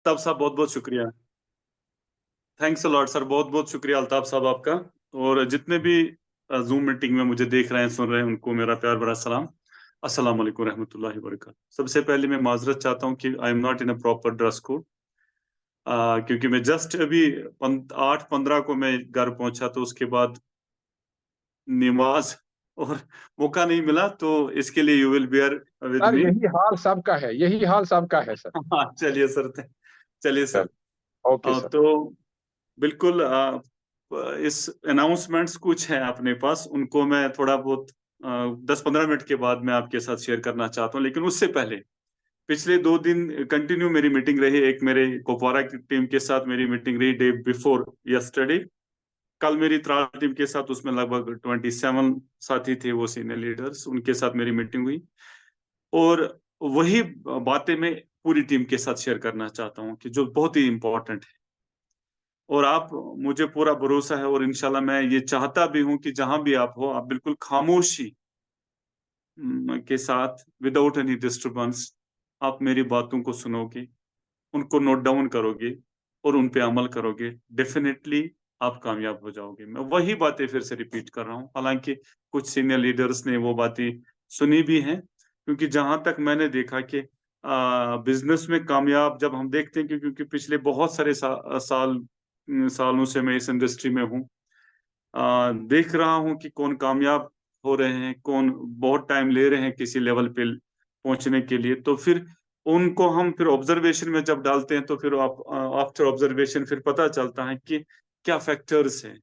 अल्ताफ साहब बहुत बहुत शुक्रिया। थैंक्स अ लॉट सर, बहुत बहुत शुक्रिया अल्ताफ साहब आपका। और जितने भी जूम मीटिंग में मुझे देख रहे हैं, सुन रहे हैं, उनको मेरा प्यार भरा सलाम। अस्सलाम वालेकुम रहमतुल्लाहि व बरकातहू। सबसे पहले मैं माजरत चाहता हूँ कि I am not in a proper dress code, क्योंकि मैं जस्ट अभी 8:15 को मैं घर पहुंचा, तो उसके बाद नमाज और मौका नहीं मिला, तो इसके लिए you will bear with sir me. यही हाल सबका है, यही हाल सबका है सर। हाँ चलिए सर, चलिए चल, सर। Okay sir. तो बिल्कुल, इस अनाउंसमेंट्स कुछ हैं अपने पास, उनको मैं थोड़ा बहुत 10-15 मिनट के बाद मैं आपके साथ शेयर करना चाहता हूँ। लेकिन उससे पहले, पिछले 2 दिन कंटिन्यू मेरी मीटिंग रही। एक मेरे कुपवारा की टीम के साथ मेरी मीटिंग रही डे बिफोर यस्टरडे। कल मेरी त्राल टीम के साथ, उसमें लगभग 27 साथी थे, वो सीनियर लीडर्स, उनके साथ मेरी मीटिंग हुई। और वही बातें मैं पूरी टीम के साथ शेयर करना चाहता हूँ कि जो बहुत ही इंपॉर्टेंट है। और आप, मुझे पूरा भरोसा है, और इंशाल्लाह मैं ये चाहता भी हूं कि जहां भी आप हो, आप बिल्कुल खामोशी के साथ, विदाउट एनी डिस्टरबेंस, आप मेरी बातों को सुनोगे, उनको नोट डाउन करोगे और उन पे अमल करोगे। डेफिनेटली आप कामयाब हो जाओगे। मैं वही बातें फिर से रिपीट कर रहा हूँ, हालांकि कुछ सीनियर लीडर्स ने वो बातें सुनी भी हैं। क्योंकि जहां तक मैंने देखा कि बिजनेस में कामयाब जब हम देखते हैं, क्योंकि पिछले बहुत सारे सालों से मैं इस इंडस्ट्री में हूँ, देख रहा हूँ कि कौन कामयाब हो रहे हैं, कौन बहुत टाइम ले रहे हैं किसी लेवल पे पहुंचने के लिए। तो फिर उनको हम फिर ऑब्जर्वेशन में जब डालते हैं, तो फिर आप आफ्टर ऑब्जर्वेशन फिर पता चलता है कि क्या फैक्टर्स हैं,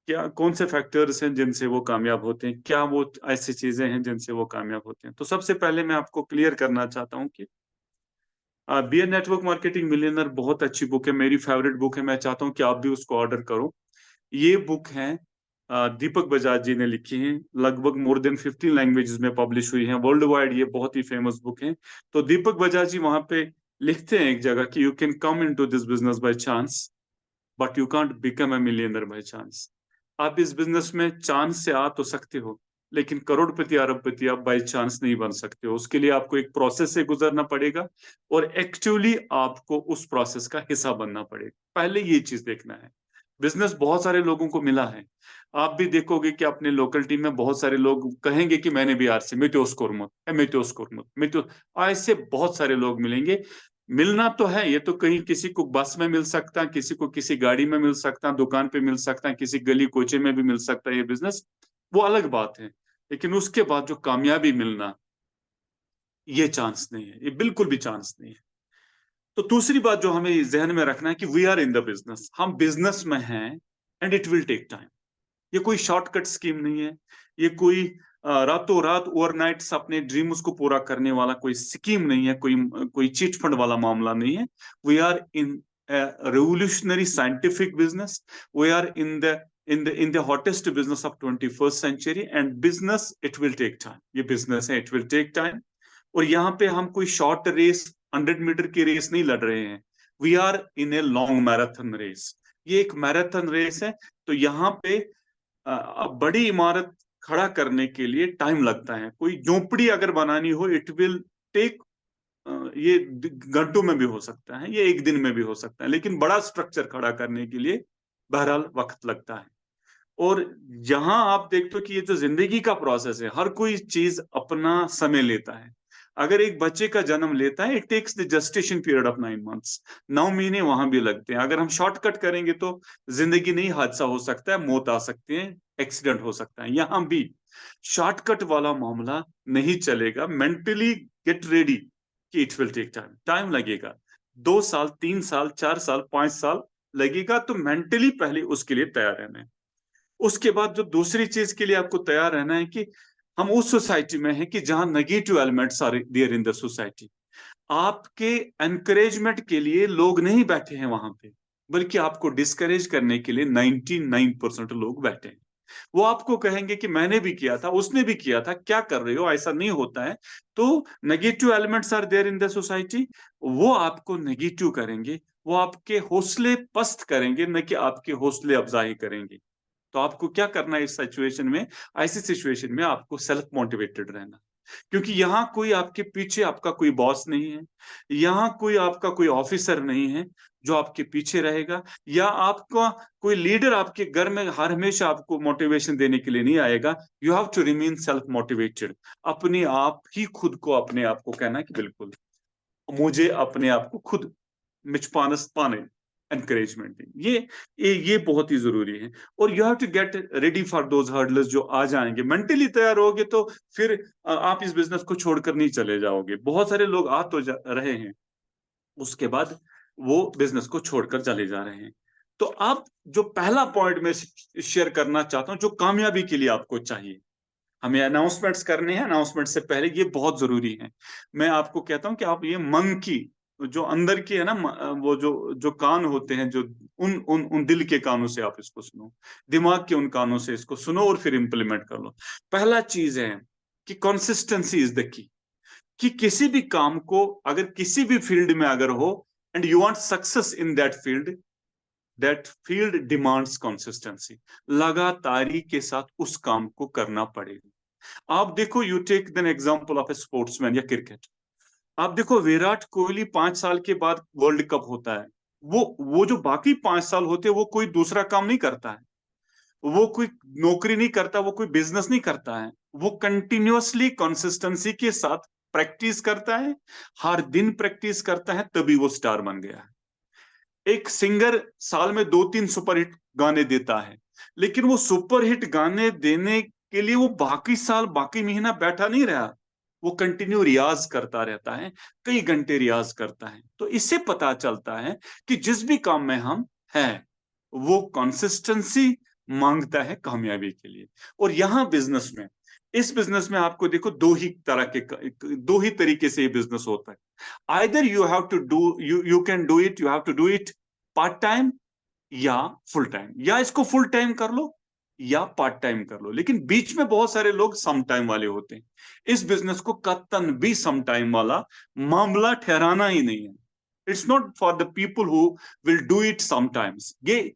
क्या कौन से फैक्टर्स हैं जिनसे वो कामयाब होते हैं, क्या वो ऐसी चीजें हैं जिनसे वो कामयाब होते हैं। तो सबसे पहले मैं आपको क्लियर करना चाहता हूँ कि B a network marketing millionaire बहुत अच्छी बुक है, मेरी फेवरेट बुक है। मैं चाहता हूँ कि आप भी उसको ऑर्डर करो। ये बुक है, दीपक बजाज जी ने लिखी है, लगभग मोर देन 15 लैंग्वेजेस में पब्लिश हुई है, वर्ल्ड वाइड ये बहुत ही फेमस बुक है। तो दीपक बजाज जी वहां पे लिखते हैं एक जगह कि you can come into this business by chance, but you can't become a millionaire by chance. आप इस बिजनेस में चांस से आ तो सकते हो, लेकिन करोड़पति अरबपति आप बाय चांस नहीं बन सकते हो। उसके लिए आपको एक प्रोसेस से गुजरना पड़ेगा, और एक्टिवली आपको उस प्रोसेस का हिस्सा बनना पड़ेगा। पहले ये चीज देखना है। बिजनेस बहुत सारे लोगों को मिला है। आप भी देखोगे कि अपने लोकल टीम में बहुत सारे लोग कहेंगे कि मैंने भी आरसी मेथोस कोरमत है, मेथोस कोरमत मेथो, ऐसे बहुत सारे लोग मिलेंगे। मिलना तो है, ये तो कहीं किसी को बस में मिल सकता है, किसी को किसी गाड़ी में मिल सकता है, दुकान पे मिल सकता है, किसी गली कोचे में भी मिल सकता है ये बिजनेस, वो अलग बात है। लेकिन उसके बाद जो कामयाबी मिलना, ये चांस नहीं है, ये बिल्कुल भी चांस नहीं है। तो दूसरी बात जो हमें जहन में रखना है कि we are in the business, हम बिजनेस में हैं, and it will take time. ये कोई शॉर्टकट स्कीम नहीं है, ये कोई रातों रात ओवरनाइट अपने ड्रीम्स को पूरा करने वाला कोई स्कीम नहीं है, कोई कोई चिट फंड वाला मामला नहीं है। We are in revolutionary scientific business. We are in the hottest business of 21st century, and business, it will take time. ये business है, it will take time. और यहाँ पे हम कोई शॉर्ट रेस, 100 मीटर की रेस नहीं लड़ रहे हैं। We are in a long marathon race. ये एक मैराथन रेस है। तो यहाँ पे बड़ी इमारत खड़ा करने के लिए टाइम लगता है। कोई झोपड़ी अगर बनानी हो, इट विल टेक, ये घंटों में भी हो सकता है, ये एक दिन में भी हो सकता है, लेकिन बड़ा स्ट्रक्चर खड़ा करने के लिए बहरहाल वक्त लगता है। और यहां आप देखते हो कि ये जो जिंदगी का प्रोसेस है, हर कोई चीज अपना समय लेता है। अगर एक बच्चे का जन्म लेता है, it takes the gestation period of 9 months, 9 महीने वहां भी लगते हैं। अगर हम शॉर्टकट करेंगे तो जिंदगी नहीं, हादसा हो सकता है, मौत आ सकती है, एक्सीडेंट हो सकता है। यहां भी शॉर्टकट वाला मामला नहीं चलेगा। मेंटली गेट रेडी कि it will take time, time लगेगा, 2 साल, 3 साल, 4 साल, 5 साल लगेगा। तो मेंटली पहले उसके लिए तैयार रहना है। उसके बाद जो दूसरी चीज के लिए आपको तैयार रहना है कि हम उस सोसाइटी में हैं कि जहां negative elements are there in the society. आपके एनकरेजमेंट के लिए लोग नहीं बैठे हैं वहां पे, बल्कि आपको डिस्करेज करने के लिए 99% लोग बैठे हैं। वो आपको कहेंगे कि मैंने भी किया था, उसने भी किया था, क्या कर रहे हो, ऐसा नहीं होता है। तो negative elements are there in the society. वो आपको नेगेटिव करेंगे, वो आपके हौसले पस्त करेंगे, न कि आपके हौसले अफजाई करेंगे। तो आपको क्या करना है इस सिचुएशन में? ऐसी सिचुएशन में आपको सेल्फ मोटिवेटेड रहना। क्योंकि यहाँ कोई आपके पीछे आपका कोई बॉस नहीं है, यहाँ कोई आपका कोई ऑफिसर नहीं है जो आपके पीछे रहेगा, या आपका कोई लीडर आपके घर में हर हमेशा आपको मोटिवेशन देने के लिए नहीं आएगा। You have to remain self motivated. अपने आप ही खुद को अपने आप को कहना कि बिल्कुल मुझे अपने आप को खुद मिचपानस पाने एनकरेजमेंट दें। ये बहुत ही जरूरी है। और you have to get ready for those hurdles जो आ जाएंगे। मेंटली तैयार होगे तो फिर आप इस बिजनेस को छोड़कर नहीं चले जाओगे। बहुत सारे लोग आ तो रहे हैं, उसके बाद वो बिजनेस को छोड़कर चले जा रहे हैं। तो आप जो पहला पॉइंट में शेयर करना चाहता हूं जो कामयाबी के लिए आपको चाहिए, हमें अनाउंसमेंट्स करने हैं, अनाउंसमेंट से पहले ये बहुत जरूरी है। मैं आपको कहता हूं कि आप ये मन की जो अंदर की है ना, वो जो कान होते हैं, जो उन दिल के कानों से आप इसको सुनो, दिमाग के उन कानों से इसको सुनो और फिर इंप्लीमेंट कर लो। पहला चीज है कि कंसिस्टेंसी इज द की। कि किसी भी काम को अगर किसी भी फील्ड में अगर हो and you want success in that field demands consistency. लगातारी के साथ उस काम को करना पड़ेगा। आप देखो, you take then example of a sportsman या क्रिकेट। आप देखो विराट कोहली 5 साल के बाद वर्ल्ड कप होता है, वो जो बाकी 5 साल होते हैं वो कोई दूसरा काम नहीं करता है, वो कोई नौकरी नहीं करता, वो कोई बिजनेस नहीं करता है, वो कंटिन्यूअसली कंसिस्टेंसी के साथ प्रैक्टिस करता है, हर दिन प्रैक्टिस करता है, तभी वो स्टार बन गया है। एक सिंगर साल में 2-3 सुपरहिट गाने देता है, लेकिन वो सुपरहिट गाने देने के लिए वो बाकी साल बाकी महीना बैठा नहीं रहा, वो कंटिन्यू रियाज करता रहता है, कई घंटे रियाज करता है। तो इससे पता चलता है कि जिस भी काम में हम हैं वो कंसिस्टेंसी मांगता है कामयाबी के लिए। और यहां बिजनेस में, इस बिजनेस में आपको देखो दो ही तरीके से ये बिजनेस होता है। Either you have to do you can do it, you have to do it part time या फुल टाइम, या इसको फुल टाइम कर लो या पार्ट टाइम कर लो। लेकिन बीच में बहुत सारे लोग सम टाइम वाले होते हैं। इस बिजनेस को कतन भी सम टाइम वाला मामला ठहराना ही नहीं है। It's not for the people who will do it sometimes. ये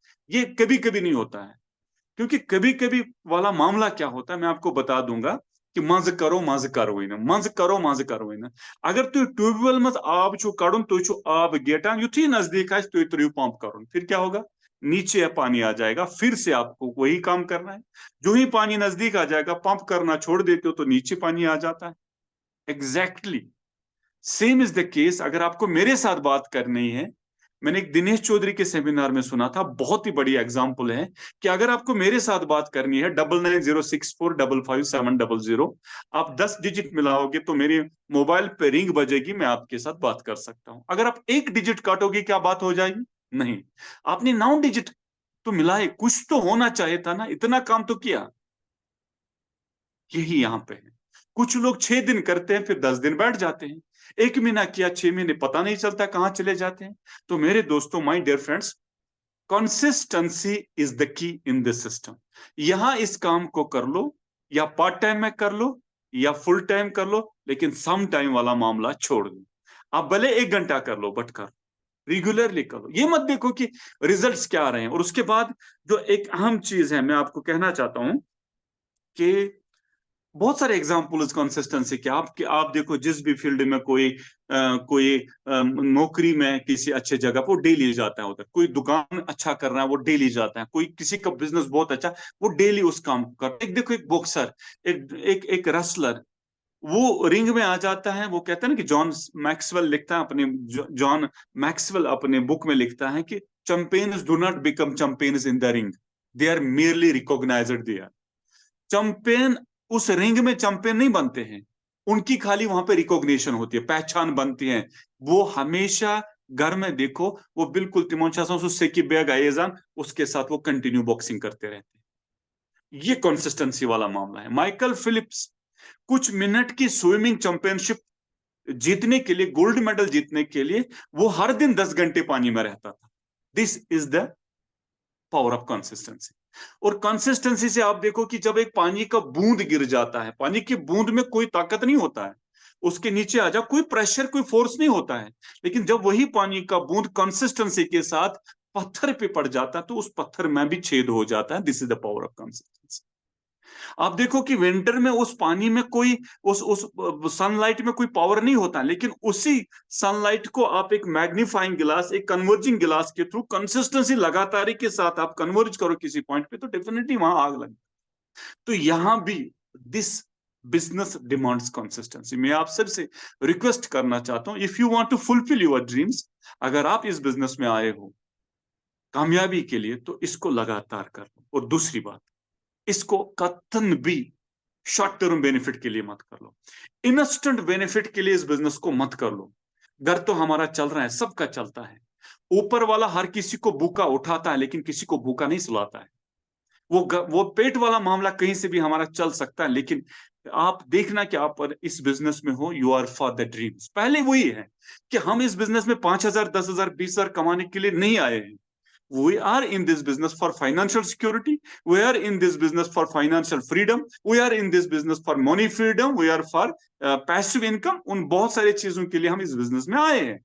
कभी कभी नहीं होता है, क्योंकि कभी कभी वाला मामला क्या होता है मैं आपको बता दूंगा कि मज करो मज करो ना। अगर तु ट्यूबवेल मज आब छु कड़न, तु छु आब गेटान, युथी नजदीक आए तु तरियो पंप करो, फिर क्या होगा, नीचे पानी आ जाएगा, फिर से आपको वही काम करना है। जो ही पानी नजदीक आ जाएगा, पंप करना छोड़ देते हो तो नीचे पानी आ जाता है। Exactly same is the case अगर आपको मेरे साथ बात करनी है। मैंने एक दिनेश चौधरी के सेमिनार में सुना था, बहुत ही बड़ी एग्जांपल है कि अगर आपको मेरे साथ बात करनी है 9906455700, आप 10 डिजिट मिलाओगे तो मेरे मोबाइल पे रिंग बजेगी, मैं आपके साथ बात कर सकता हूं। अगर आप एक डिजिट काटोगे क्या बात हो जाएगी? नहीं, आपने 9 डिजिट तो मिलाए, कुछ तो होना चाहिए था ना, इतना काम तो किया। यही यहां पे है। कुछ लोग 6 दिन करते हैं फिर 10 दिन बैठ जाते हैं, 1 महीना किया, 6 महीने पता नहीं चलता कहां चले जाते हैं। तो मेरे दोस्तों, my dear friends, consistency is the key in this system. यहां इस काम को कर लो, या पार्ट टाइम में कर लो या फुल टाइम कर लो, लेकिन सम टाइम वाला मामला छोड़ दो। आप भले 1 घंटा कर लो, बट कर रेगुलरली करो। ये मत देखो कि रिजल्ट्स क्या आ रहे हैं। और उसके बाद जो एक अहम चीज है मैं आपको कहना चाहता हूं कि बहुत सारे एग्जाम्पल्स कंसिस्टेंसी के। आप देखो, जिस भी फील्ड में कोई नौकरी में किसी अच्छे जगह पर वो डेली जाता है उधर, कोई दुकान अच्छा कर रहा है वो डेली जाता है, कोई किसी का बिजनेस बहुत अच्छा वो डेली उस काम को करता है। एक देखो, एक बॉक्सर, एक रेसलर, वो रिंग में आ जाता है। वो कहता है ना कि जॉन मैक्सवेल लिखता है अपने जॉन मैक्सवेल अपने बुक में लिखता है कि champions do not become champions in the ring, they are merely recognised there. Champion उस रिंग में चैंपियन नहीं बनते हैं, उनकी खाली वहां पे रिकॉग्निशन होती है, पहचान बनती है। वो हमेशा घर में देखो, वो बिल्कुल सेकी बैग आएजान उसके साथ वो कंटिन्यू बॉक्सिंग करते रहते हैं। ये कंसिस्टेंसी वाला मामला है। माइकल फिलिप्स कुछ मिनट की स्विमिंग चैंपियनशिप जीतने के लिए, गोल्ड मेडल जीतने के लिए, वो हर दिन 10 घंटे पानी में रहता था। This is the power of consistency. और कंसिस्टेंसी से आप देखो कि जब एक पानी का बूंद गिर जाता है, पानी की बूंद में कोई ताकत नहीं होता है, उसके नीचे आ जाओ, कोई प्रेशर कोई फोर्स नहीं होता है, लेकिन जब वही पानी का बूंद कंसिस्टेंसी के साथ पत्थर पे पड़ जाता है तो उस पत्थर में भी छेद हो जाता है। This is the power of consistency. आप देखो कि विंटर में उस पानी में कोई उस सनलाइट में कोई पावर नहीं होता, लेकिन उसी सनलाइट को आप एक मैग्नीफाइंग गिलास, एक कन्वर्जिंग गिलास के थ्रू कंसिस्टेंसी लगातारी के साथ आप कन्वर्ज करो किसी पॉइंट पे, तो डेफिनेटली वहां आग लगे। तो यहां भी दिस बिजनेस डिमांड्स कंसिस्टेंसी। मैं आप सबसे रिक्वेस्ट करना चाहता हूं, if you want to fulfil your dreams, अगर आप इस बिजनेस में आए हो कामयाबी के लिए, तो इसको लगातार कर लो। और दूसरी बात, इसको कतन भी शॉर्ट टर्म बेनिफिट के लिए मत कर लो, इंस्टेंट बेनिफिट के लिए इस बिजनेस को मत कर लो। घर तो हमारा चल रहा है, सबका चलता है, ऊपर वाला हर किसी को भूखा उठाता है, लेकिन किसी को भूखा नहीं सुलाता है। वो पेट वाला मामला कहीं से भी हमारा चल सकता है, लेकिन आप देखना कि आप इस बिजनेस में हो, you are for the dreams. पहले वही है कि हम इस बिजनेस में 5,000, 10,000, 20,000 कमाने के लिए नहीं आए हैं। We are in this business for financial security. We are in this business for financial freedom. We are in this business for money freedom. We are for passive income. उन बहुत सारी चीजों के लिए हम इस बिजनेस में आए हैं।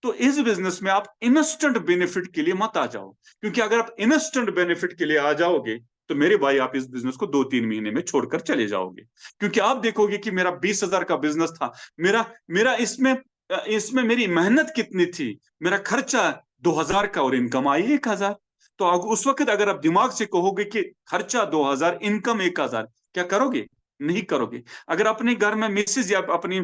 तो इस बिजनेस में आप इंस्टेंट बेनिफिट के लिए मत आ जाओ, क्योंकि अगर आप इंस्टेंट बेनिफिट के लिए आ जाओगे तो मेरे भाई आप इस बिजनेस को 2-3 महीने में छोड़कर चले जाओगे। क्योंकि आप देखोगे कि मेरा 20,000 का बिजनेस था, मेरा मेरा इसमें मेरी मेहनत कितनी थी, मेरा खर्चा 2,000 का और इनकम आई 1,000। तो उस वक्त अगर आप दिमाग से कहोगे कि खर्चा 2,000, इनकम 1,000, क्या करोगे? नहीं करोगे। अगर अपने घर में मिसेज या अपनी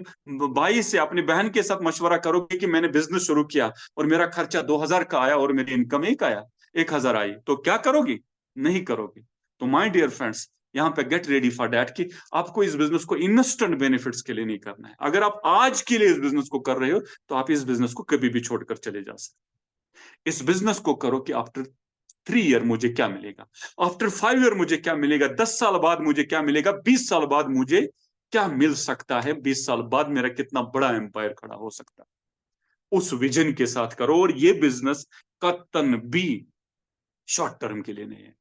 भाई से, अपनी बहन के साथ मशवरा करोगे कि मैंने बिजनेस शुरू किया और मेरा खर्चा 2,000 का आया और मेरी इनकम 1,000 आई, तो क्या करोगे? नहीं करोगे। तो माय डियर फ्रेंड्स, यहाँ पे गेट रेडी फॉर दैट कि आपको इस बिजनेस को इंस्टेंट बेनिफिट्स के लिए नहीं करना है। अगर आप आज के लिए इस बिजनेस को कर रहे हो, तो आप इस बिजनेस को कभी भी छोड़कर चले जा सकते। इस बिजनेस को करो कि आफ्टर 3 ईयर मुझे क्या मिलेगा, आफ्टर 5 ईयर मुझे क्या मिलेगा, 10 साल बाद मुझे क्या मिलेगा, 20 साल बाद मुझे क्या मिल सकता है, 20 साल बाद मेरा कितना बड़ा एम्पायर खड़ा हो सकता है। उस विजन के साथ करो। और ये बिजनेस कतन भी शॉर्ट टर्म के लिए नहीं है।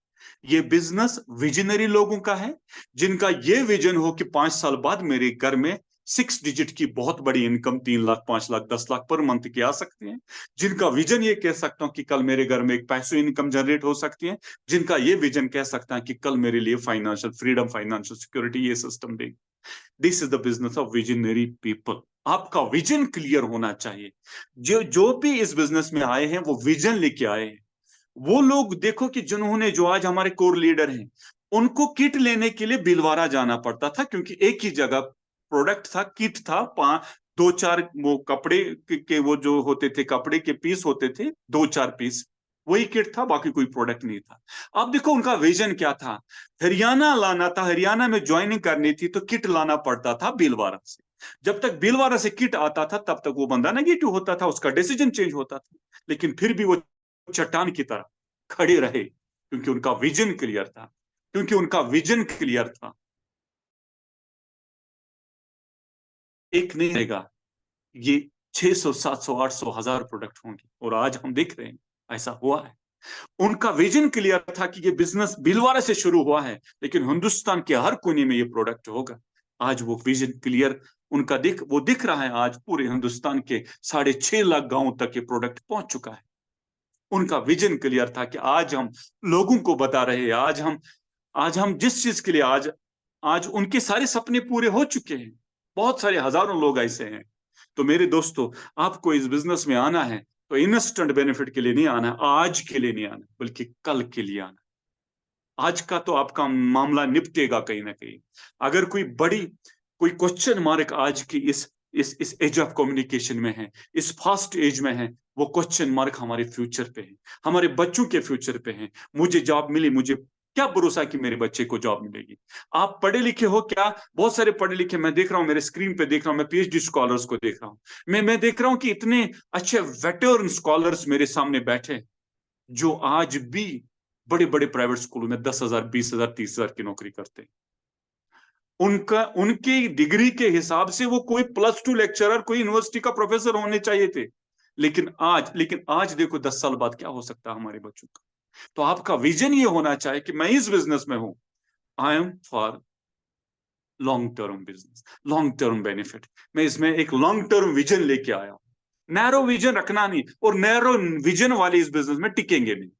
ये बिजनेस विजनरी लोगों का है, जिनका ये विजन हो कि 5 साल बाद मेरे घर में 6 डिजिट की बहुत बड़ी income 3 lakh, 5 lakh, 10 lakh per month की आ सकती है। जिनका विजन ये कह सकता हूं कि कल मेरे घर में एक पैसिव इनकम जनरेट हो सकती है। जिनका ये विजन कह सकता है कि कल मेरे लिए फाइनेंशियल फ्रीडम, फाइनेंशियल सिक्योरिटी ये सिस्टम देगी। This is the business of visionary people. आपका विजन क्लियर होना चाहिए। जो भी इस बिजनेस में आए हैं वो विजन लेके आए हैं। वो लोग देखो कि जिन्होंने, जो आज हमारे कोर लीडर हैं, उनको किट लेने के लिए भीलवाड़ा जाना पड़ता था, क्योंकि एक ही जगह प्रोडक्ट था, किट था, 2-4 वो कपड़े के वो जो होते थे, कपड़े के पीस होते थे, 2-4 पीस, वही किट था, बाकी कोई प्रोडक्ट नहीं था। अब देखो उनका विजन क्या था। हरियाणा लाना था, हरियाणा में ज्वाइनिंग करनी थी, तो किट लाना पड़ता था भीलवाड़ा से। जब तक भीलवाड़ा से किट आता था तब तक वो बंदा नेगेटिव होता था, उसका डिसीजन चेंज होता था, लेकिन फिर भी वो चट्टान की तरह खड़े रहे, क्योंकि उनका विजन क्लियर था, क्योंकि उनका विजन क्लियर था। एक नहीं रहेगा, ये 600, 700, 800, 1,000 प्रोडक्ट होंगे। और आज हम देख रहे हैं ऐसा हुआ है। उनका विजन क्लियर था कि ये बिजनेस भीलवाड़ा से शुरू हुआ है, लेकिन हिंदुस्तान के हर कोने में ये प्रोडक्ट होगा। आज वो विजन क्लियर उनका दिख रहा है। आज पूरे हिंदुस्तान के 6.5 लाख गांवों तक ये प्रोडक्ट पहुंच चुका है। उनका विजन क्लियर था कि आज हम लोगों को बता रहे हैं, आज हम जिस चीज के लिए आज उनके सारे सपने पूरे हो चुके हैं। बहुत सारे हजारों लोग ऐसे हैं। तो मेरे दोस्तों, आपको इस बिजनेस में आना है तो इंस्टेंट बेनिफिट के लिए नहीं आना, आज के लिए नहीं आना, बल्कि कल के लिए आना। आज का तो आपका मामला निपटेगा कहीं ना कहीं। अगर कोई क्वेश्चन मार्क आज की इस एज ऑफ कम्युनिकेशन में है, इस फास्ट एज में है, वो क्वेश्चन मार्क हमारे फ्यूचर पे है, हमारे बच्चों के फ्यूचर पे है। मुझे जॉब मिली, मुझे क्या भरोसा कि मेरे बच्चे को जॉब मिलेगी? आप पढ़े लिखे हो क्या? बहुत सारे पढ़े लिखे मैं देख रहा हूं, मेरे स्क्रीन पे देख रहा हूं, मैं पीएचडी स्कॉलर्स को देख रहा हूं। मैं देख रहा हूं कि इतने अच्छे वेटरन स्कॉलर्स मेरे सामने बैठे, जो आज भी बड़े बड़े प्राइवेट स्कूलों में 10,000, 20,000, 30,000 की नौकरी करते हैं। उनकी डिग्री के हिसाब से वो कोई +2 लेक्चरर, कोई यूनिवर्सिटी का प्रोफेसर होने चाहिए थे। लेकिन आज देखो 10 साल बाद क्या हो सकता है हमारे बच्चों का। तो आपका विजन ये होना चाहिए कि मैं इस बिजनेस में हूं, I am for long term business, long term benefit. मैं इसमें एक लॉन्ग टर्म विजन लेके आया हूं। नैरो विजन रखना नहीं, और नैरो विजन वाले इस बिजनेस में टिकेंगे नहीं।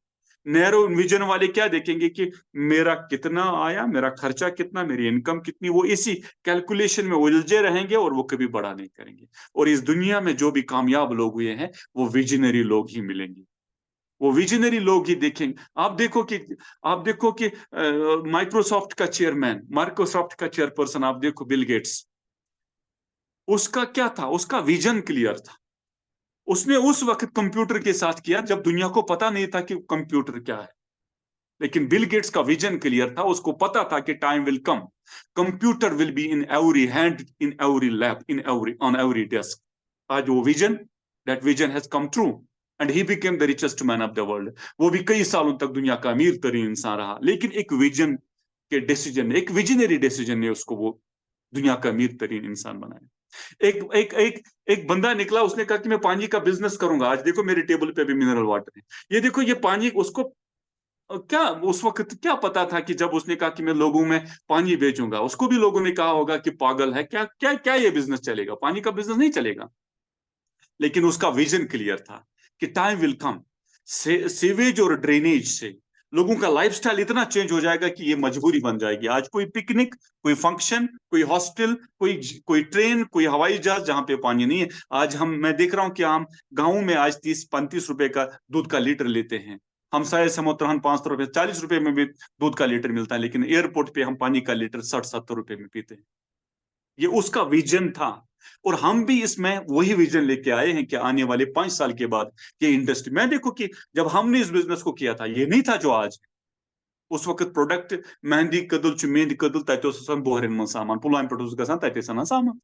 नैरो विजन वाले क्या देखेंगे कि मेरा कितना आया, मेरा खर्चा कितना, मेरी इनकम कितनी, वो इसी कैलकुलेशन में उलझे रहेंगे और वो कभी बड़ा नहीं करेंगे। और इस दुनिया में जो भी कामयाब लोग हुए हैं वो विजनरी लोग ही मिलेंगे, वो विजनरी लोग ही देखेंगे। आप देखो कि माइक्रोसॉफ्ट का चेयरमैन, माइक्रोसॉफ्ट का चेयरपर्सन आप देखो बिल गेट्स, उसका क्या था, उसका विजन क्लियर था। उसने उस वक्त कंप्यूटर के साथ किया जब दुनिया को पता नहीं था कि कंप्यूटर क्या है, लेकिन बिल गेट्स का विजन क्लियर था। उसको पता था कि time will come, computer will be in every hand, in every lab, in every on every desk. आज वो vision, that vision has come true and he became the richest man of the world. वो भी कई सालों तक दुनिया का अमीर तरीन इंसान रहा, लेकिन एक विजन के डिसीजन ने, एक विजनरी डिसीजन ने उसको वो दुनिया का अमीर तरीन इंसान बनाया। एक एक एक एक बंदा निकला, उसने कहा कि मैं पानी का बिजनेस करूंगा। आज देखो मेरे टेबल पे भी मिनरल वाटर है, ये देखो ये पानी। उसको क्या उस वक्त क्या पता था कि जब उसने कहा कि मैं लोगों में पानी बेचूंगा, उसको भी लोगों ने कहा होगा कि पागल है, क्या क्या क्या ये बिजनेस चलेगा, पानी का बिजनेस नहीं चलेगा। लेकिन उसका विजन क्लियर था कि टाइम विल कम, सीवेज और ड्रेनेज से लोगों का लाइफस्टाइल इतना चेंज हो जाएगा कि ये मजबूरी बन जाएगी। आज कोई पिकनिक, कोई फंक्शन, कोई हॉस्टल, कोई कोई ट्रेन, कोई हवाई जहाज जहां पे पानी नहीं है। आज मैं देख रहा हूं कि हम गाँव में आज 30-35 रुपए का दूध का लीटर लेते हैं। हम शायद समुद्रहन 500 रुपए 40 रुपए में भी दूध का लीटर मिलता है, लेकिन एयरपोर्ट पे हम पानी का लीटर 60-70 रुपए में पीते हैं। ये उसका विजन था। और हम भी इसमें वही विजन लेके आए हैं कि आने वाले 5 साल के बाद ये इंडस्ट्री, मैं देखो कि जब हमने इस बिजनेस को किया था ये नहीं था जो आज। उस वक्त प्रोडक्ट मेहंदी कदुल मेहंदी कदुल तथो बोहरन सामान पुलवाम पे तथे सना सामान।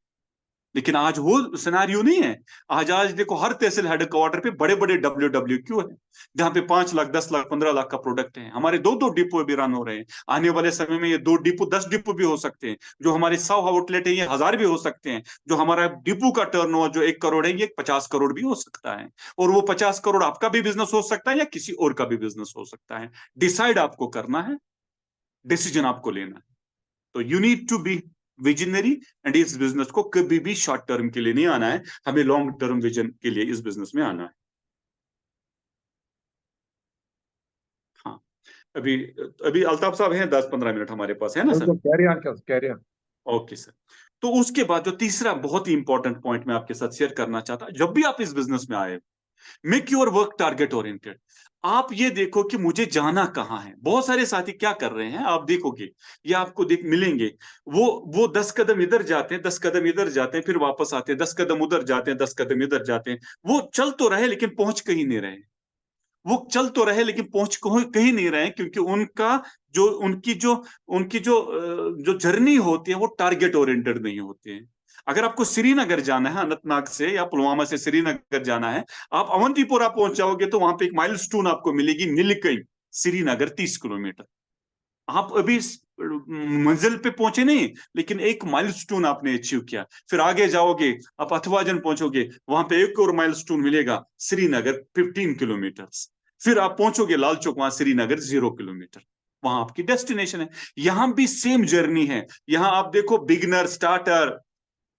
लेकिन आज वो सिनारियो नहीं है। आज देखो हर तहसील हेडक्वार्टर पे बड़े बड़े WWQ है, जहां पे 5 लाख 10 लाख 15 लाख का प्रोडक्ट है। हमारे दो दो डिपो भी रन हो रहे हैं। आने वाले समय में ये 2 डिपो 10 डिपो भी हो सकते हैं। जो हमारे 100 आउटलेट है ये 1000 भी हो सकते हैं। जो हमारा डिपो का टर्नओवर जो 1 करोड़ है ये 50 करोड़ भी हो सकता है। और वो 50 करोड़ आपका भी बिजनेस हो सकता है या किसी और का भी बिजनेस हो सकता है। डिसाइड आपको करना है, डिसीजन आपको लेना है। तो you need to be visionary. And इस बिजनेस को कभी भी शॉर्ट टर्म के लिए नहीं आना है, हमें लॉन्ग टर्म विजन के लिए इस बिजनेस में आना है। हाँ, अभी अभी अल्ताफ साहब हैं, 10-15 मिनट हमारे पास है ना sir? Carry on carry on. Okay sir. तो उसके बाद जो तीसरा बहुत ही इंपॉर्टेंट पॉइंट मैं आपके साथ शेयर करना चाहता, जब भी आप इस बिजनेस में आए, make your work target oriented. आप ये देखो कि मुझे जाना कहां है। बहुत सारे साथी क्या कर रहे हैं आप देखोगे, ये आपको देख मिलेंगे, वो 10 कदम इधर जाते हैं, 10 कदम इधर जाते हैं, फिर वापस आते हैं, 10 कदम उधर जाते हैं, 10 कदम इधर जाते हैं। वो चल तो रहे लेकिन पहुंच कहीं नहीं रहे। वो चल तो रहे लेकिन पहुंच कहीं नहीं रहे, क्योंकि उनकी जो जर्नी होती है वो टारगेट ओरिएंटेड नहीं होती है। अगर आपको श्रीनगर जाना है, अनंतनाग से या पुलवामा से श्रीनगर जाना है, आप अवंतीपोरा पहुंच जाओगे तो वहां पे एक माइलस्टोन आपको मिलेगी, नीलकई, श्रीनगर 30 किलोमीटर। आप अभी मंजिल पे पहुंचे नहीं, लेकिन एक माइलस्टोन आपने अचीव किया। फिर आगे जाओगे, आप अथवाजन पहुंचोगे, वहां पे एक और माइलस्टोन मिलेगा, श्रीनगर 15 किलोमीटर। फिर आप पहुंचोगे लाल चौक, वहां श्रीनगर 0 किलोमीटर, वहां आपकी डेस्टिनेशन है। यहां भी सेम जर्नी है। यहां आप देखो beginner, starter,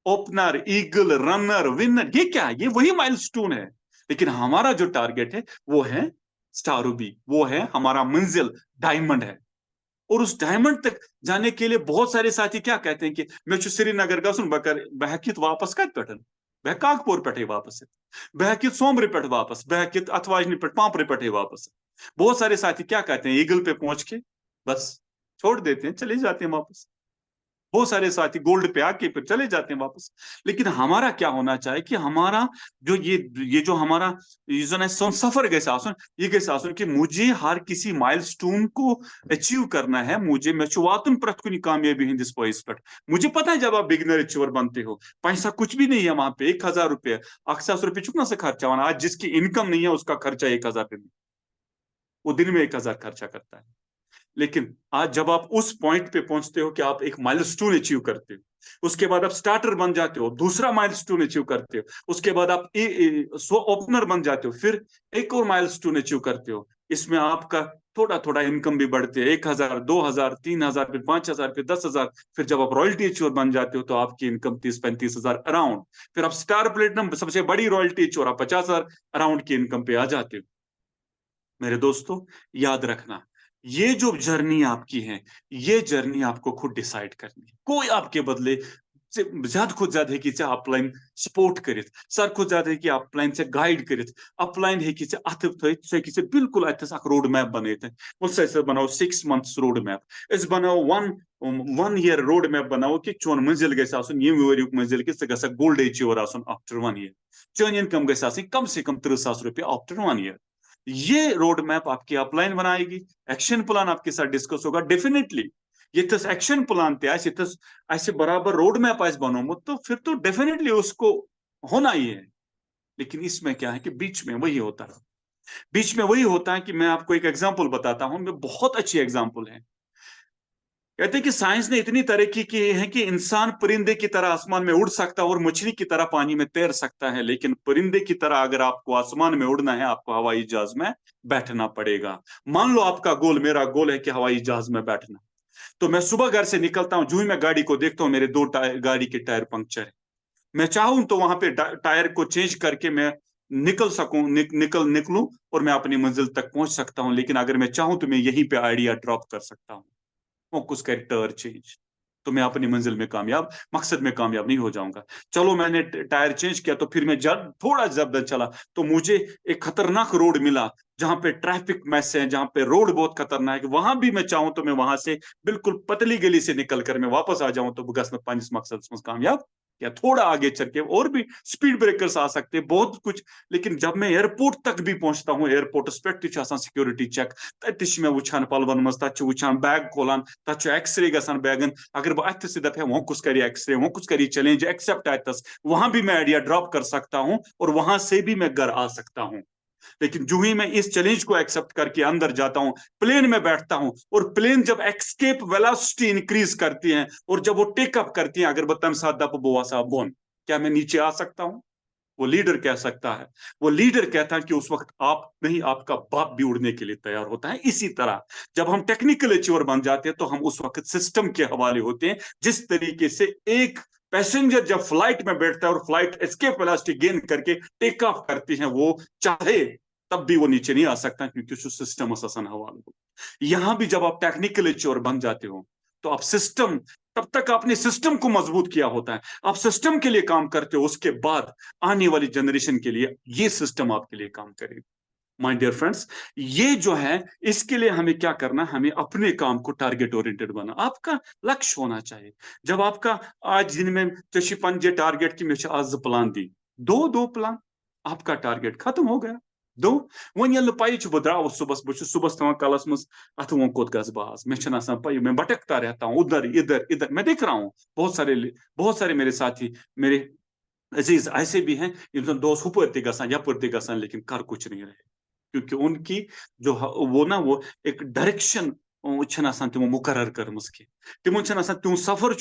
opener, eagle, runner, winner, ये क्या है? ये वही माइलस्टोन है। लेकिन हमारा जो टारगेट है वो है स्टारूबी, वो है हमारा मंजिल, डायमंड है। और उस डायमंड तक जाने के लिए बहुत सारे साथी क्या कहते हैं कि मैं श्रीनगर का सुन बकर बहकित वापस कत पे बह कागपुर पे वापस बहकित सोमरे पे वापस बहकित अथवाजनी पे पांपरे पे वापस। बहुत सारे साथी क्या कहते हैं, ईगल पे पहुंच के बस छोड़ देते हैं, चले जाते हैं वापस। बहुत सारे साथी गोल्ड पे आके फिर चले जाते हैं वापस। लेकिन हमारा क्या होना चाहिए कि हमारा जो ये जो हमारा ये जो ना सफर कैसा आसन, ये कैसा आसन कि मुझे हर किसी माइलस्टोन को अचीव करना है। मुझे मैं चुवातुन प्रत कुनी कामयाबी हिंदिस पॉइस पर। मुझे पता है जब आप बिगनर अचीवर बनते हो, पैसा कुछ भी नहीं है वहां पे, 1000 रुपये 800 रुपये चुकना से खर्चा होना। आज जिसकी इनकम नहीं है उसका खर्चा 1000 रुपये, वो दिन में 1000 खर्चा करता है। लेकिन आज जब आप उस पॉइंट पे पहुंचते हो कि आप एक माइलस्टोन अचीव करते हो, उसके बाद आप स्टार्टर बन जाते हो, दूसरा माइलस्टोन अचीव करते हो, उसके बाद आप ओपनर बन जाते हो, फिर एक और माइलस्टोन अचीव करते हो। इसमें आपका थोड़ा थोड़ा इनकम भी बढ़ती है, 1000, 2000, 3000, फिर 5000, फिर 10,000। फिर जब आप रॉयल्टी अचीवर बन जाते हो तो आपकी इनकम 30-35 हजार अराउंड। फिर आप स्टार प्लेटिनम सबसे बड़ी रॉयल्टी अचीवर, आप 50,000 अराउंड की इनकम पे आ जाते हो। मेरे दोस्तों, याद रखना, ये जो जर्नी आपकी है, ये जर्नी आपको खुद डिसाइड करनी है। कोई आपके बदले ज्यादा खुद ज्यादा है कि अपलाइन सपोर्ट करित, सर खुद ज्यादा है कि अपलाइन से गाइड करित, अपलाइन है कि अथ थे कि बिल्कुल अथस रोड मैप बनित बनाओ 6 months रोड मैप, बनाओ 1 year रोड मैप बनाओ कि चोन मंजिल गम वरियुक मंजिल कि गोल्ड अचीवर आफ्टर 1 year, चन इनकम गई कम से कम 30,000 रुपये आफ्टर 1 year। ये रोड मैप आपकी अपलाइन बनाएगी, एक्शन प्लान आपके साथ डिस्कस होगा डेफिनेटली। यथस एक्शन प्लान यथस बराबर रोड मैप बनोमुत, तो फिर तो डेफिनेटली उसको होना ही है। लेकिन इसमें क्या है कि बीच में वही होता है, बीच में वही होता है कि मैं आपको एक एग्जांपल बताता हूं, मैं बहुत अच्छी एग्जांपल है। कहते हैं कि साइंस ने इतनी तरक्की की है कि इंसान परिंदे की तरह आसमान में उड़ सकता है और मछली की तरह पानी में तैर सकता है, लेकिन परिंदे की तरह अगर आपको आसमान में उड़ना है, आपको हवाई जहाज में बैठना पड़ेगा। मान लो आपका गोल, मेरा गोल है कि हवाई जहाज में बैठना, तो मैं सुबह घर से निकलता हूं, जो ही मैं गाड़ी को देखता हूं मेरे 2 गाड़ी के टायर पंक्चर है। मैं चाहूं तो वहां पे टायर को चेंज करके मैं निकल सकूं, निकलूं और मैं अपनी मंजिल तक पहुंच सकता हूं। लेकिन अगर मैं चाहूं तो मैं यहीं पे आइडिया ड्रॉप कर सकता हूं, वो कुछ टायर चेंज, तो मैं अपनी मंजिल में कामयाब, मकसद में कामयाब नहीं हो जाऊंगा। चलो मैंने टायर चेंज किया, तो फिर मैं थोड़ा जब चला तो मुझे एक खतरनाक रोड मिला, जहां पे ट्रैफिक मैस है, जहां पे रोड बहुत खतरनाक है। वहां भी मैं चाहूं तो मैं वहां से बिल्कुल पतली गली से निकलकर मैं वापस आ जाऊं, तो बस में 5 मकसद में कामयाब, या थोड़ा आगे चल के और भी स्पीड ब्रेकर्स आ सकते हैं, बहुत कुछ। लेकिन जब मैं एयरपोर्ट तक भी पहुंचता हूँ, एयरपोर्ट पे सिक्योरिटी चेक, तत वुचान पलवन मज, तत वुचान बैग खोलान, तत एक्सरे गसान बैगन, अगर बह अथ से दपे वो कुछ करी एक्सरे, वो कुछ करी चैलेंज एक्सेप्ट आयतस, वहां भी मैं आइडिया ड्रॉप कर सकता हूँ और वहां से भी मैं घर आ सकता हूँ। लेकिन जो ही मैं इस चैलेंज को एक्सेप्ट करके अंदर जाता हूं, प्लेन में बैठता हूं, और प्लेन जब एक्सकेप वेलोसिटी इंक्रीज करती है और जब वो टेकअप करती है, अगर बतम सादा बोवासा बोन, क्या मैं नीचे आ सकता हूं? वो लीडर कह सकता है, वो लीडर कहता है कि उस वक्त आप नहीं, आपका बाप भी उड़ने के लिए तैयार होता है। इसी तरह जब हम टेक्निकल अचीवर बन जाते हैं, तो हम उस वक्त सिस्टम के हवाले होते हैं। जिस तरीके से एक पैसेंजर जब फ्लाइट में बैठता है और फ्लाइट एस्केप वेलोसिटी गेन करके टेक ऑफ करती है, वो चाहे तब भी वो नीचे नहीं आ सकता, क्योंकि उसको सिस्टम असन हवाले हो। यहां भी जब आप टेक्निकल अचीवर बन जाते हो, तो आप सिस्टम, तब तक आपने सिस्टम को मजबूत किया होता है, आप सिस्टम के लिए काम करते हो, उसके बाद आने वाली जनरेशन के लिए ये सिस्टम आपके लिए काम करेगा। माय डियर फ्रेंड्स, ये जो है, इसके लिए हमें क्या करना, हमें अपने काम को टारगेट ओरिएंटेड बना, आपका लक्ष्य होना चाहिए। जब आपका आज दिन में पंजे टारगेट की मे आज प्लान दी, दो प्लान, आपका टारगेट खत्म हो गया। दो वन ये पाई बह द्राव सुबह, सुबह तवान कलस मज अथ वो कोत गस बज, मे पाई, मैं भटकता रहता हूँ उधर इधर इधर। मैं देख रहा हूँ बहुत सारे मेरे साथी, मेरे अजीज ऐसे भी हैं, इन दोस्त हुपर ते गसान यपर ते गसान, लेकिन कर कुछ नहीं रहे, क्योंकि उनकी जो वो ना, वो एक डायरेक्शन तिमो मुकर्रर कर्मस के, तिमो तुम सफर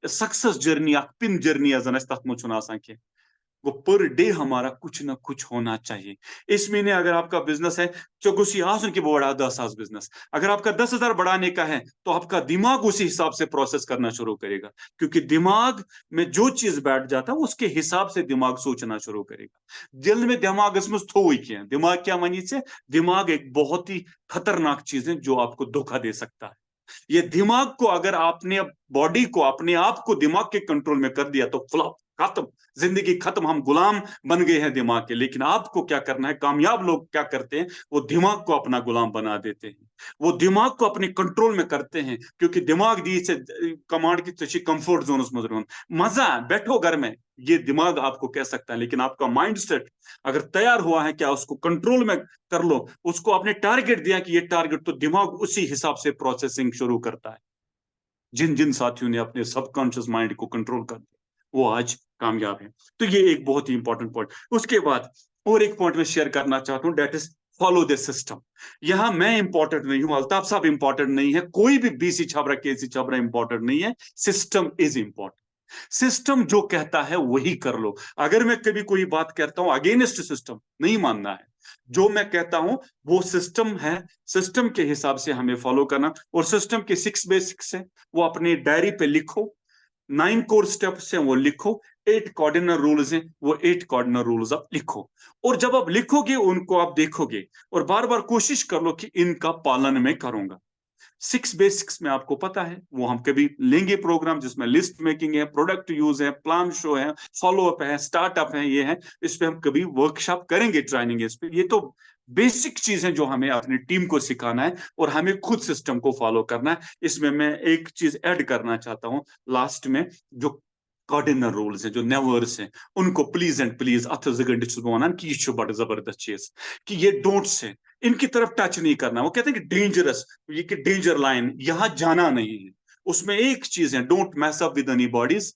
सक्सेस जर्नी, पिन जर्नी जन तथ मन के, वो पर डे हमारा कुछ ना कुछ होना चाहिए। इस महीने अगर आपका बिजनेस है, तो गुसी आसन की बढ़ा 10,000 बिजनेस, अगर आपका 10,000 बढ़ाने का है, तो आपका दिमाग उसी हिसाब से प्रोसेस करना शुरू करेगा, क्योंकि दिमाग में जो चीज बैठ जाता है, उसके हिसाब से दिमाग सोचना शुरू करेगा। दिल में दिमाग इसमें थोई किया, दिमाग क्या मनी से, दिमाग एक बहुत ही खतरनाक चीज है जो आपको धोखा दे सकता है। ये दिमाग को अगर आपने बॉडी को, अपने आप को दिमाग के कंट्रोल में कर दिया, तो फ्लॉप, खत्म, जिंदगी खत्म, हम गुलाम बन गए हैं दिमाग के। लेकिन आपको क्या करना है, कामयाब लोग क्या करते हैं, वो दिमाग को अपना गुलाम बना देते हैं, वो दिमाग को अपने कंट्रोल में करते हैं, क्योंकि दिमाग दी से कमांड की कंफर्ट जोन में मजा, बैठो घर में, ये दिमाग आपको कह सकता है। लेकिन आपका माइंड सेट अगर तैयार हुआ है, क्या उसको कंट्रोल में कर लो, उसको आपने टारगेट दिया कि ये टारगेट, तो दिमाग उसी हिसाब से प्रोसेसिंग शुरू करता है। जिन जिन साथियों ने अपने सबकॉन्शियस माइंड को कंट्रोल कर दिया, वो आज कामयाब है। तो ये एक बहुत ही इंपॉर्टेंट पॉइंट। उसके बाद और एक पॉइंट में शेयर करना चाहता हूं, that is follow the system. यहां मैं इंपॉर्टेंट नहीं हूं, अल्ताफ साहब इंपॉर्टेंट नहीं है, कोई भी बीसी छाबरा केसी छाबरा इंपॉर्टेंट नहीं है, सिस्टम इज इंपॉर्टेंट। सिस्टम जो कहता है वही कर लो। अगर मैं कभी कोई बात कहता हूं अगेंस्ट सिस्टम, नहीं मानना है। जो मैं कहता हूं वो सिस्टम है, सिस्टम के हिसाब से हमें फॉलो करना। और सिस्टम के 6 बेसिक्स है, वो अपनी डायरी पे लिखो, 9 कोर स्टेप्स हैं वो लिखो, 8 कार्डिनल रूल्स हैं वो 8 कार्डिनल रूल्स आप लिखो, और जब आप लिखोगे उनको आप देखोगे और बार बार कोशिश कर लो कि इनका पालन मैं करूंगा। 6 बेसिक्स में आपको पता है, वो हम कभी लेंगे प्रोग्राम जिसमें लिस्ट मेकिंग है, प्रोडक्ट यूज है, प्लान शो है, फॉलो अप है, स्टार्टअप है, ये है, इस पे हम कभी वर्कशॉप करेंगे, ट्रेनिंग इस पे। ये तो बेसिक चीजें जो हमें अपनी टीम को सिखाना है और हमें खुद सिस्टम को फॉलो करना है। इसमें मैं एक चीज ऐड करना चाहता हूं लास्ट में, जो कार्डिनल रूल्स है, जो नेवर्स हैं, उनको प्लीज एंड प्लीज अथ जगह वन कि यह बड़ जबरदस्त चीज कि ये डोंट्स है, इनकी तरफ टच नहीं करना। वो कहते हैं कि डेंजरस, ये कि डेंजर लाइन, यहां जाना नहीं है। उसमें एक चीज है, don't mess up with anybody's,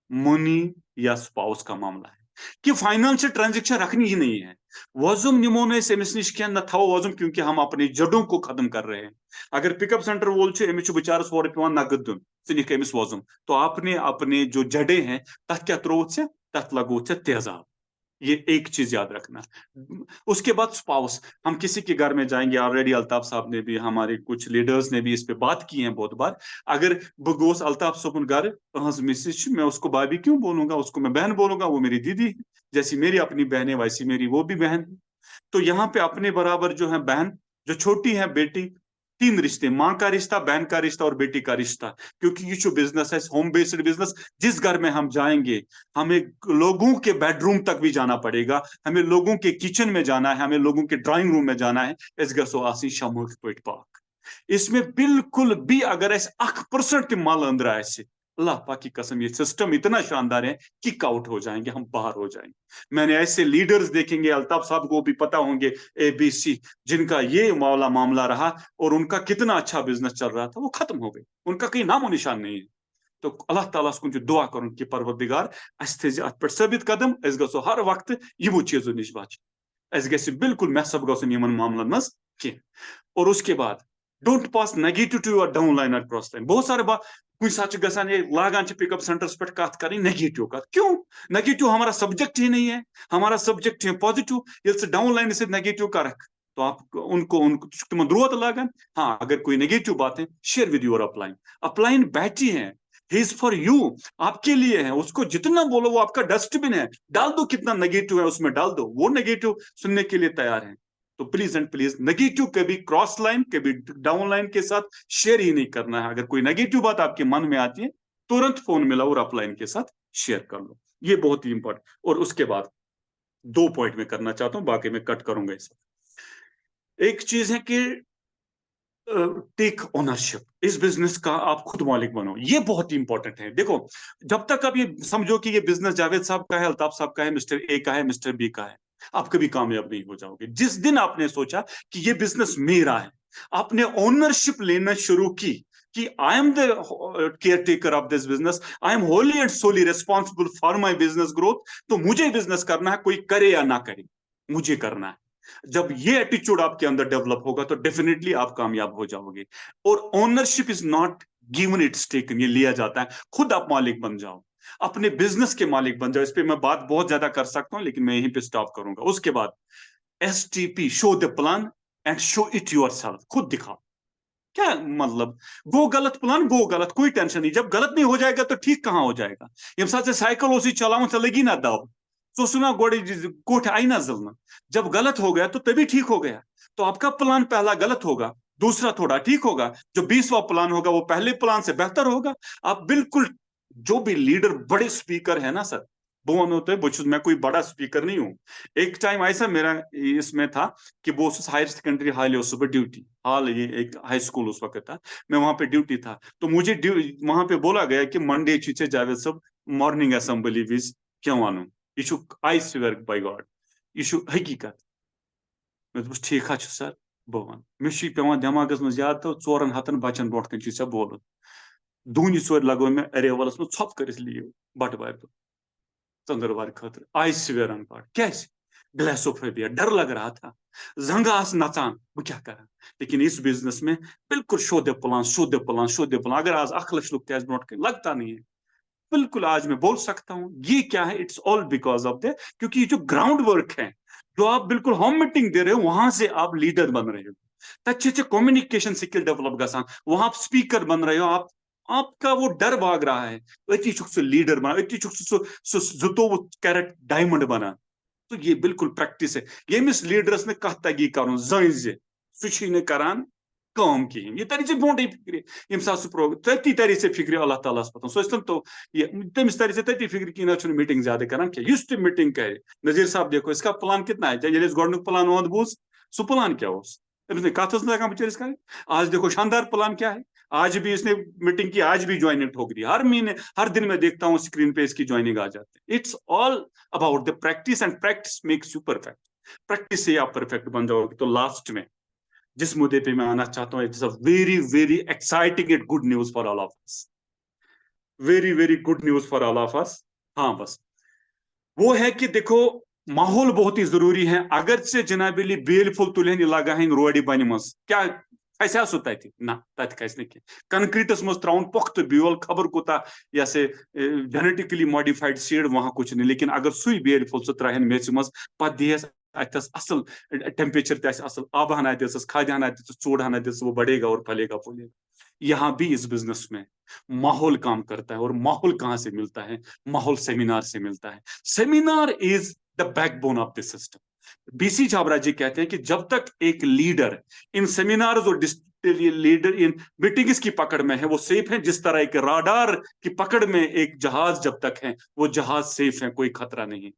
money या स्पाउस का मामला है कि फाइनेंशियल ट्रांजेक्शन रखनी ही नहीं है। वजूम निमोने से मिसनिश किया न था वजूम, क्योंकि हम अपनी जड़ों को खत्म कर रहे हैं। अगर पिकअप सेंटर वोल अमिस बेचारस वो रुपये नगद दुन स अमिस वजूम, तो आपने अपने जो जड़े हैं तथ क्या त्रोत से, तथ लगो से तेजाब। ये एक चीज याद रखना। उसके बाद स्पाउस, हम किसी के घर में जाएंगे, ऑलरेडी अल्ताफ साहब ने भी, हमारे कुछ लीडर्स ने भी इस पे बात की है बहुत बार। अगर बगोस अल्ताफ सोपुन घर मिसिज, मैं उसको भाभी क्यों बोलूंगा, उसको मैं बहन बोलूंगा, वो मेरी दीदी, जैसी मेरी अपनी बहन है वैसी मेरी वो भी बहन है। तो यहाँ पे अपने बराबर जो है बहन, जो छोटी है बेटी, 3 रिश्ते, माँ का रिश्ता, बहन का रिश्ता और बेटी का रिश्ता। क्योंकि ये जो बिजनेस है होम बेस्ड बिजनेस, जिस घर में हम जाएंगे हमें लोगों के बेडरूम तक भी जाना पड़ेगा, हमें लोगों के किचन में जाना है, हमें लोगों के ड्राइंग रूम में जाना है। इस गसो आसी शमूह पेट पाक, इसमें बिल्कुल भी अगर ऐसे 1% माल अंदर ऐसे, अल्लाह पाक की कसम, ये सिस्टम इतना शानदार है, किक आउट हो जाएंगे, हम बाहर हो जाएंगे। मैंने ऐसे लीडर्स देखेंगे, अल्ताफ साहब को भी पता होंगे, ABC, जिनका ये मामला रहा और उनका कितना अच्छा बिजनेस चल रहा था, वो खत्म हो गए, उनका कहीं नामो निशान नहीं है। तो अल्लाह ताला कुन दुआ कर कि परवरदिगार अस थ अत पे साबित कदम, अस गो हर वक्त यमो चीजों निश बच, अस ग बिल्कुल मैसअप गन इन मामलन मज कह। और उसके बाद don't pass negative to your down line और क्रॉस लाइन। बहुत सारे बात कुछ साथ गसान लागान पिकअप सेंटर्स पे कत कर नेगेटिव कत, क्यों नेगेटिव, हमारा सब्जेक्ट ही नहीं है, हमारा सब्जेक्ट है पॉजिटिव। ये डाउन लाइन से नेगेटिव कर, तो आप उनको तुम द्रोत लागान। हाँ, अगर कोई नेगेटिव बात है, share with your upline, upline बैठी है, ही इज फॉर यू, आपके लिए है, उसको जितना बोलो वो आपका डस्टबिन है, डाल दो, कितना नेगेटिव है उसमें डाल दो, वो नेगेटिव सुनने के लिए तैयार है। तो प्लीज एंड प्लीज नेगेटिव कभी क्रॉस लाइन, कभी डाउन लाइन के साथ शेयर ही नहीं करना है। अगर कोई नेगेटिव बात आपके मन में आती है, तुरंत फोन मिलाओ और अपलाइन के साथ शेयर कर लो, ये बहुत ही इंपॉर्टेंट। और उसके बाद 2 पॉइंट में करना चाहता हूं, बाकी मैं कट करूंगा इसे। एक चीज है कि टेक ओनरशिप, इस बिजनेस का आप खुद मालिक बनो, ये बहुत ही इंपॉर्टेंट है। देखो, जब तक आप ये समझो कि ये बिजनेस जावेद साहब का है, अल्ताफ साहब का है, मिस्टर ए का है, मिस्टर बी का है, आप कभी कामयाब नहीं हो जाओगे। जिस दिन आपने सोचा कि ये बिजनेस मेरा है, आपने ओनरशिप लेना शुरू की कि I am the caretaker of this business, I am wholly and solely responsible for my business growth, तो मुझे बिजनेस करना है, कोई करे या ना करे, मुझे करना है। जब ये एटीट्यूड आपके अंदर डेवलप होगा तो डेफिनेटली आप कामयाब हो जाओगे। और ownership is not given, it's taken, ये लिया जाता है। खुद आप मालिक बन जाओ, अपने बिजनेस के मालिक बन जाओ। इस पे मैं बात बहुत ज्यादा कर सकता हूं, लेकिन मैं यहीं पे स्टॉप करूंगा। उसके बाद STP, show the plan and show it yourself, खुद दिखाओ। क्या मतलब, गो गलत प्लान, गो गलत, कोई टेंशन नहीं, जब गलत नहीं हो जाएगा तो ठीक कहां हो जाएगा। यम साथ से साइकिल उसी चलाऊं चलेगी ना दाव, तो सुना गोड़ी कोठ आई ना जलना, जब गलत हो गया तो तभी ठीक हो गया। तो आपका प्लान पहला गलत होगा, दूसरा थोड़ा ठीक होगा, जो 20वां प्लान होगा वो पहले प्लान से बेहतर होगा। आप बिल्कुल, जो भी लीडर बड़े स्पीकर है ना सर, वो होते हैं, मैं कोई बड़ा स्पीकर नहीं हूं। एक टाइम ऐसा मेरा इसमें था कि वो हायर सेकेंडरी हाई सुबह ड्यूटी हाल, ये एक हाई स्कूल उस वक्त था, मैं वहां पे ड्यूटी था, तो मुझे वहां पे बोला गया कि मंडे चीचे जावेद सब मॉर्निंग असेंबली विज क्यों आनू, यह आई स्वेयर बाय गॉड, यह हकीकत। मैं दोस ठीक सर, बह वन मे पे दिमागस मज याद, तो 400 बचन ब्रोट कन बोल दून चोर लगो मे अरेवलस में छप कर लीव बटवार तो चंद्रवार खतर, आई स्वेयर ऑन गॉड, क्या ग्लासोफोबिया, डर लग रहा था, जंग आस नचान, वो क्या करा। लेकिन इस बिजनेस में बिल्कुल शो दे प्लान, शो दे प्लान, शो दे प्लान। अगर आज 1 लाख लोग त्याज ब्रोट लगता नहीं है, बिल्कुल आज मैं बोल सकता हूं ये क्या है, it's all because of the, क्योंकि ये जो ग्राउंड वर्क है, जो आप बिल्कुल होम मीटिंग दे रहे हो, वहां से आप लीडर बन रहे हो, तच्चे कम्युनिकेशन स्किल डेवलप गसान, वहां आप स्पीकर बन रहे हो, आप आपका वो डर भाग रहा है, अति छुक लीडर बना, अति छुक जुतो वो कैरेट डायमंड बना। तो ये बिल्कुल प्रैक्टिस है। यमिस लीडरस ने कह तगी कर सह करान काम कहें, ये तरी ब्रोटे फिक्र ये तती तरी फिक्र अल्लाह ताला पता सो तो ये तमिस तरी तती फिक्र कि ना मीटिंग ज्यादा करान क्या मीटिंग कर नजीर साहब देखो इसका प्लान कितना है, ये गोडनुक प्लान ओंद बूज सो प्लान क्या कत लगा बेचारिस कर। आज देखो शानदार प्लान क्या है, आज भी इसने मीटिंग की, आज भी ज्वाइनिंग ठोक दी, हर महीने हर दिन मैं देखता हूँ स्क्रीन पे इसकी ज्वाइनिंग आ जाती है। It's all about the practice and practice makes you perfect. Practice से आप परफेक्ट बन जाओगे। तो लास्ट में जिस मुद्दे पे मैं आना चाहता हूँ, it's a very very exciting and good news for all of us, very very good news for all of us. हाँ बस वो है कि देखो माहौल बहुत ही जरूरी है। अगर से जनाबिली बेल फुल तुलन लगा रोड बन क्या खसा सो तत ना तत खस कंक्रीटस मज त्राउन पुख्त बेल खबर कोता या से जेनेटिकली मॉडिफाइड सीड वहां कुछ नहीं, लेकिन अगर सुई बेल फुल सह त्रहन मेच मज पत दिहस अतस असल टेम्परेचर तसल आब हना दिस खाद हना दिस चूड़ हना दिस, वो बढ़ेगा और फलेगा फूलेगा। यहाँ भी इस बिजनेस में माहौल काम करता है। और माहौल कहाँ से मिलता है? माहौल सेमिनार से मिलता है। Seminar is the backbone of the system. BC Chhabra ji कहते हैं कि जब तक एक लीडर इन सेमिनार और लीडर इन मीटिंग्स की पकड़ में है वो सेफ है, जिस तरह एक राडार की पकड़ में एक जहाज जब तक है वो जहाज सेफ है, कोई खतरा नहीं।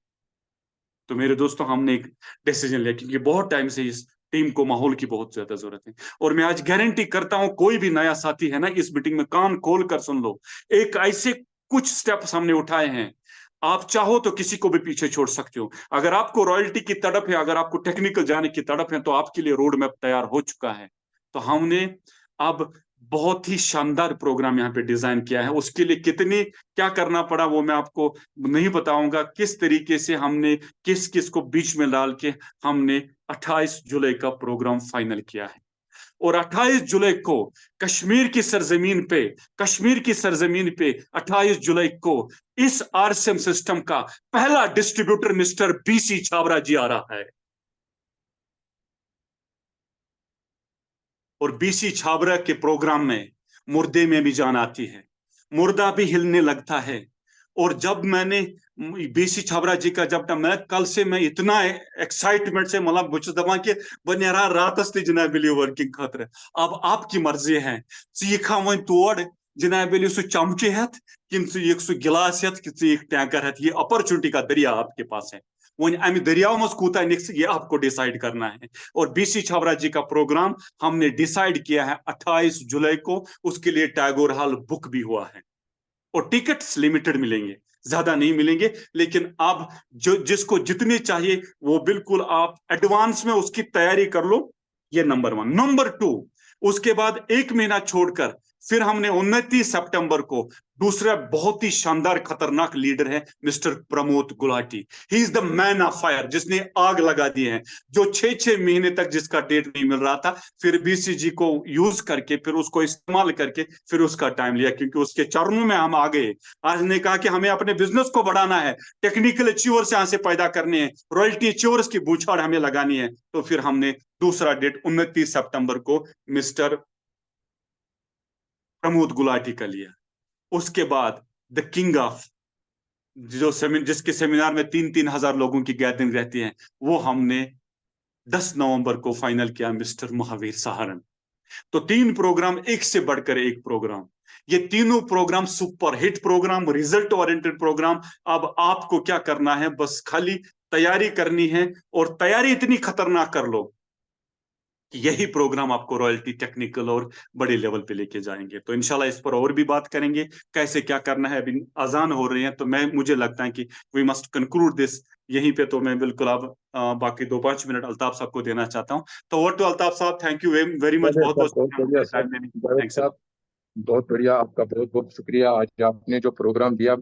तो मेरे दोस्तों हमने एक डिसीजन लिया, क्योंकि बहुत टाइम से इस टीम को माहौल की बहुत ज्यादा जरूरत है। और मैं आज गारंटी करता हूं कोई भी नया साथी है ना, इस मीटिंग में कान खोल कर सुन लो। एक ऐसे कुछ स्टेप्स हमने उठाए हैं, आप चाहो तो किसी को भी पीछे छोड़ सकते हो। अगर आपको रॉयल्टी की तड़प है, अगर आपको टेक्निकल जाने की तड़प है, तो आपके लिए रोड मैप तैयार हो चुका है। तो हमने अब बहुत ही शानदार प्रोग्राम यहाँ पे डिजाइन किया है। उसके लिए कितनी क्या करना पड़ा वो मैं आपको नहीं बताऊंगा। किस तरीके से हमने किस किस को बीच में डाल के हमने 28 जुलाई का प्रोग्राम फाइनल किया है। और 28 जुलाई को कश्मीर की सरजमीन पे, कश्मीर की सरजमीन पे 28 जुलाई को इस आरसीएम सिस्टम का पहला डिस्ट्रीब्यूटर मिस्टर बीसी छाबरा जी आ रहा है। और बीसी छाबरा के प्रोग्राम में मुर्दे में भी जान आती है, मुर्दा भी हिलने लगता है। और जब मैंने बीसी छाबरा जी का जब मैं कल से मैं इतना एक्साइटमेंट से मतलब बुझ दपा कि बह रातस ते जनाब वर्किंग खतर। अब आपकी मर्जी है यह वन तोड़ जनाब सह चमचे हेत कि सह गिलास हेत कि टैंकर हेत। ये अपॉर्चुनिटी का दरिया आपके पास है। वो अमि दरिया मज कूता निक्स ये आपको डिसाइड करना है। और बीसी छाबरा जी का प्रोग्राम हमने डिसाइड किया है 28 जुलाई को। उसके लिए टैगोर हॉल बुक भी हुआ है और टिकट्स लिमिटेड मिलेंगे, ज्यादा नहीं मिलेंगे। लेकिन अब जो जिसको जितने चाहिए वो बिल्कुल आप एडवांस में उसकी तैयारी कर लो। ये नंबर 1। नंबर 2, उसके बाद एक महीना छोड़कर फिर हमने 29 सितंबर को दूसरा बहुत ही शानदार खतरनाक लीडर है mister Pramod Gulati. He is the man of fire, जिसने आग लगा दी है। जो 6 महीने तक जिसका डेट नहीं मिल रहा था, फिर बीसीजी को यूज करके फिर उसको इस्तेमाल करके फिर उसका टाइम लिया, क्योंकि उसके चरणों में हम आ गए। आज ने कहा कि हमें अपने बिजनेस को बढ़ाना है, टेक्निकल अचीवर्स यहां से पैदा करने हैं, रॉयल्टी अचीवर्स की बूछाड़ हमें लगानी है। तो फिर हमने दूसरा डेट 29 सितंबर को मिस्टर प्रमोद गुलाटी का लिया। उसके बाद द किंग ऑफ जिसके सेमिनार में 3,000 लोगों की गैदरिंग रहती है, वो हमने 10 नवंबर को फाइनल किया, मिस्टर महावीर सहारण। तो 3 प्रोग्राम एक से बढ़कर एक प्रोग्राम। ये तीनों programme super hit programme, result oriented programme. अब आपको क्या करना है, बस खाली तैयारी करनी है। और तैयारी इतनी खतरनाक कर लो कि यही प्रोग्राम आपको रॉयल्टी टेक्निकल और बड़े लेवल पे लेके जाएंगे। तो इंशाल्लाह इस पर और भी बात करेंगे, कैसे क्या करना है। अभी अजान हो रही है तो मुझे लगता है कि वी मस्ट कंक्लूड दिस यहीं पे। तो मैं बिल्कुल अब बाकी 2-5 मिनट अल्ताफ साहब को देना चाहता हूँ। तो ओवर टू अल्ताफ साहब, थैंक यू वेरी मच, बहुत बहुत बहुत बढ़िया सर, टाइम देने। बहुत थैंक्स अ लॉट। बहुत बढ़िया, आपका बहुत बहुत शुक्रिया। आज आपने जो प्रोग्राम दिया